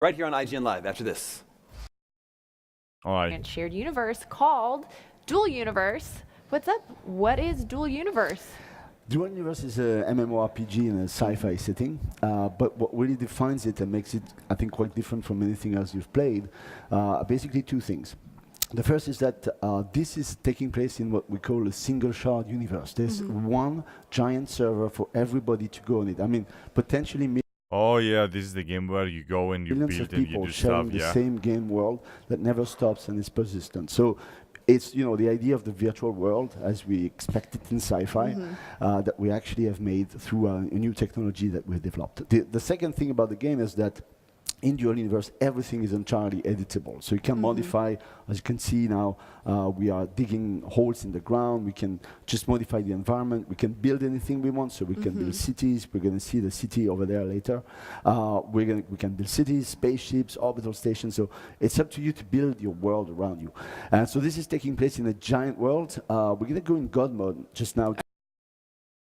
right here on IGN Live after this. All right. And shared universe called Dual Universe. What's up? What is Dual Universe? Dual Universe is a MMORPG in a sci-fi setting, but what really defines it and makes it, I think, quite different from anything else you've played, are basically two things. The first is that this is taking place in what we call a single shard universe. There's one giant server for everybody to go on it. I mean, potentially Oh yeah, this is the game where you go and you millions build of and you people do sharing stuff. the Yeah. same game world that never stops and is persistent. So it's the idea of the virtual world as we expect it in sci-fi that we actually have made through a new technology that we've developed. The second thing about the game is that in Dual Universe, everything is entirely editable. So you can modify, as you can see now, we are digging holes in the ground. We can just modify the environment. We can build anything we want. So we can build cities. We're going to see the city over there later. We can build cities, spaceships, orbital stations. So it's up to you to build your world around you. And so this is taking place in a giant world. We're going to go in God mode just now.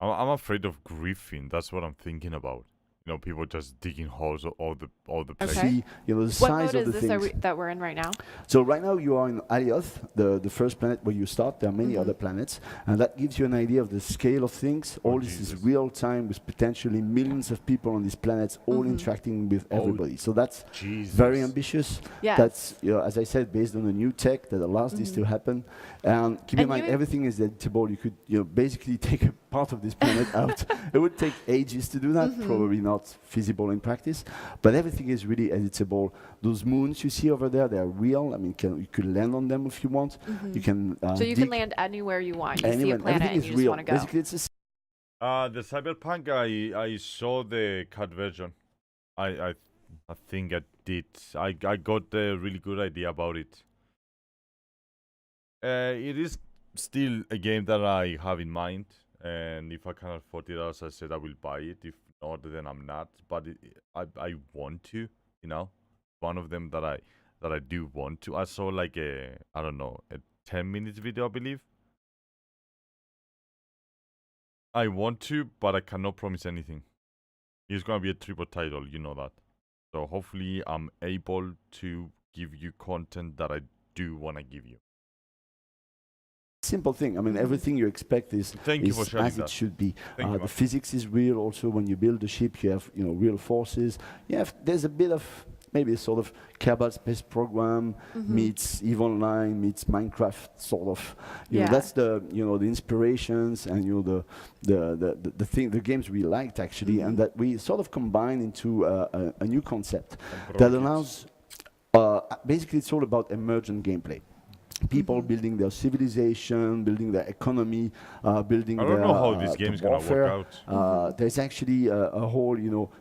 I'm afraid of Griffin. That's what I'm thinking about. You know, people just digging holes all the place. Okay. See, the What size mode of is the this things. that we're in right now? So right now you are in Alioth, the first planet where you start. There are many other planets, and that gives you an idea of the scale of things. All this is real time with potentially millions of people on these planets, all interacting with everybody. So that's very ambitious. Yes. That's, as I said, based on a new tech that allows this to happen. And keep in And mind, you- everything is editable. You could, basically take a part of this planet out. It would take ages to do that. Probably not feasible in practice, but everything is really editable. Those moons you see over there, they're real. I mean, you could land on them if you want. You can. So you can land anywhere you want. You see a planet Everything and is you just real. want to go. Basically, it's a The Cyberpunk, I saw the cut version. I think I did. I got a really good idea about it. It is still a game that I have in mind, and if I can afford it, as I said, I will buy it. If not, then I'm not. But I want to, one of them that I do want to. I saw like a 10-minute video, I believe. I want to, but I cannot promise anything. It's gonna be a triple title, you know that. So hopefully I'm able to give you content that I do want to give you. simple thing. I mean, everything you expect is as it should be. The physics is real. Also, when you build a ship, you have real forces. There's a bit of maybe a sort of Kerbal Space Program meets EVE Online meets Minecraft sort of. That's the the inspirations and the games we liked actually, and that we sort of combine into a new concept that allows. Basically, it's all about emergent gameplay. People building their civilization, building their economy, building their I don't know how this game is going to work out. There's actually a whole,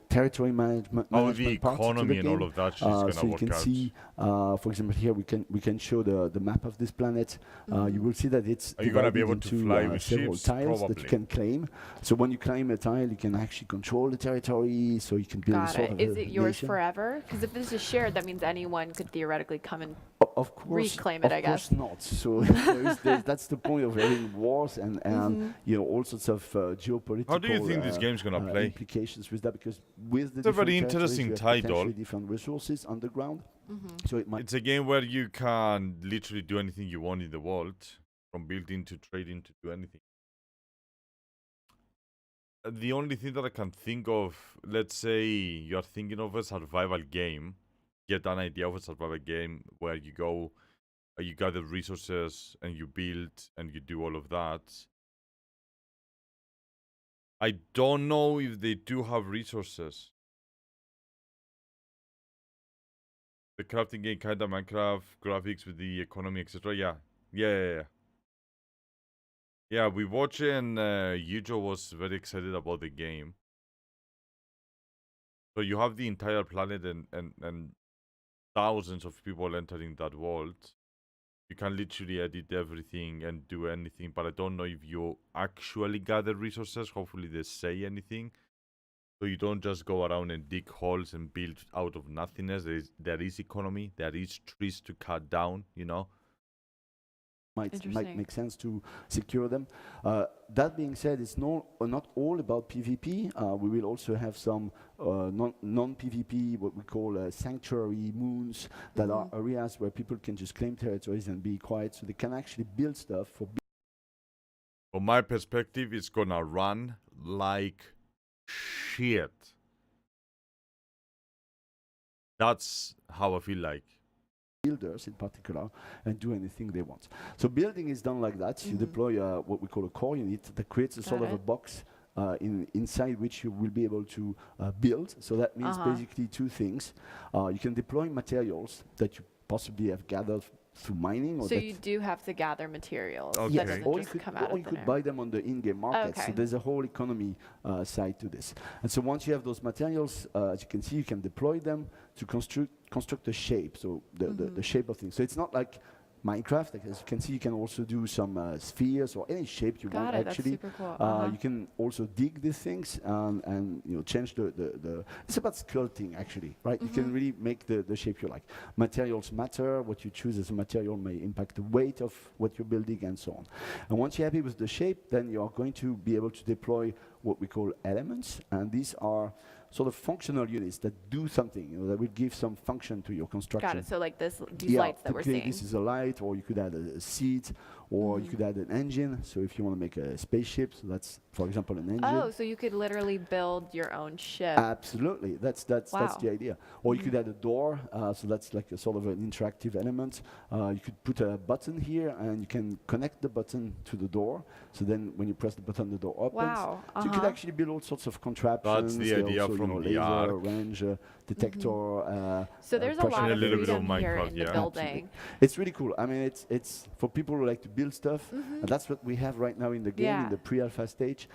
territory management. How the part to economy the and game. all of that is going to So you work can out. see, for example, here we can show the map of this planet. You will see that it's Are you going to be divided able to into, fly with several ships? tiles Probably. that you can claim. So when you claim a tile, you can actually control the territory. So you can build a Got sort it. of Is a it yours nation. forever? Because if this is shared, that means anyone could theoretically come and Of course, reclaim it, I guess. Of course not. So that's the point of having wars and all sorts of geopolitical. How do you think this game's gonna play? Implications with that, because with the It's a very different territories, interesting you have title. potentially different resources underground. So it might. It's a game where you can literally do anything you want in the world, from building to trading to do anything. The only thing that I can think of, let's say you're thinking of a survival game, get an idea of a survival game where you go, you gather resources and you build and you do all of that. I don't know if they do have resources. The crafting game, kind of Minecraft graphics with the economy, etc. Yeah. Yeah, we watched it and Yujo was very excited about the game. So you have the entire planet and thousands of people entering that world. You can literally edit everything and do anything, but I don't know if you actually gather resources. Hopefully they say anything. So you don't just go around and dig holes and build out of nothingness. There is economy. There is trees to cut down, Interesting. make sense to secure them. That being said, it's not all about PvP. We will also have some non-PvP, what we call sanctuary moons, that are areas where people can just claim territories and be quiet, so they can actually build stuff for. From my perspective, it's gonna run like shit. That's how I feel like. Builders in particular, and do anything they want. So building is done like that. You deploy what we call a core unit that creates a sort of a box inside which you will be able to build. So that means basically two things. You can deploy materials that you possibly have gathered through mining. Or So you do have to gather materials. Okay. That yes, doesn't or you just could, come out or of you thin could air. buy them on the in-game market. Okay. So there's a whole economy side to this. And so once you have those materials, as you can see, you can deploy them to construct a shape, so the shape of things. So it's not like Minecraft. Like, as you can see, you can also do some spheres or any shape you want. Got it. Actually, That's super cool. you can also dig these things and change the. It's about sculpting actually, right? You can really make the shape you like. Materials matter. What you choose as a material may impact the weight of what you're building and so on. And once you're happy with the shape, then you are going to be able to deploy what we call elements, and these are sort of functional units that do something, that will give some function to your construction. Got it. So like these lights that we're typically seeing. this is a light, or you could add a seat, or you could add an engine. So if you want to make a spaceship, so that's, for example, an engine. Oh, so you could literally build your own ship. Absolutely, that's Wow. the idea. Or you could add a door, so that's like a sort of an interactive element. You could put a button here, and you can connect the button to the door. So then, when you press the button, the door opens. Wow. So you could actually build all sorts of contraptions. That's the They're idea also, from the laser, Arc. range, detector. So there's a pressure lot A of little bit of freedom here Minecraft, in the yeah. building. It's really cool. I mean, it's for people who like to build stuff, and that's what we have right now in the game, Yeah. in the pre-alpha stage.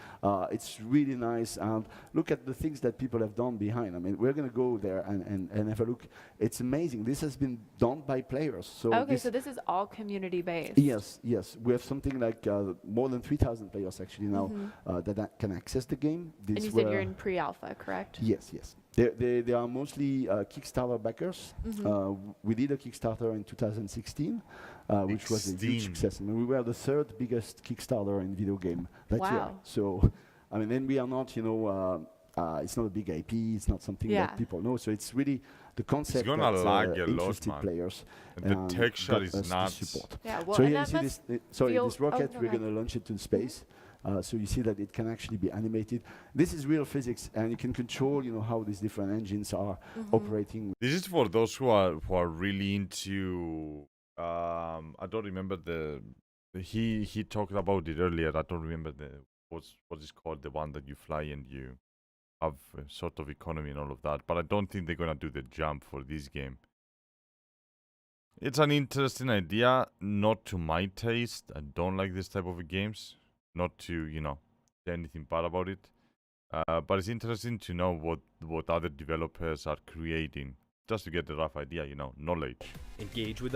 It's really nice, and look at the things that people have done behind. I mean, we're going to go there and have a look. It's amazing. This has been done by players. So Okay, this, so this is all community based. yes, we have something like more than 3,000 players actually now that can access the game. And This you said were- you're in pre-alpha, correct? Yes, yes. They are mostly Kickstarter backers. We did a Kickstarter in 2016, which was a huge 16. success. I mean, we were the third biggest Kickstarter in video game that year. Wow. So, I mean, then we are not, it's not a big IP. It's not something Yeah. that people know. So it's really the concept gonna that lag a lot, interested man. players. And the texture got is us to nuts. support. Yeah, well, So and here you that see must this, this rocket, no, we're go ahead. going to launch it to space. So you see that it can actually be animated. This is real physics, and you can control, how these different engines are operating. This is for those who are really into. I don't remember he talked about it earlier. I don't remember what's it called, the one that you fly and you have a sort of economy and all of that. But I don't think they're gonna do the jump for this game. It's an interesting idea, not to my taste. I don't like this type of games. Not to say anything bad about it. But it's interesting to know what other developers are creating, just to get a rough idea, knowledge. Engage with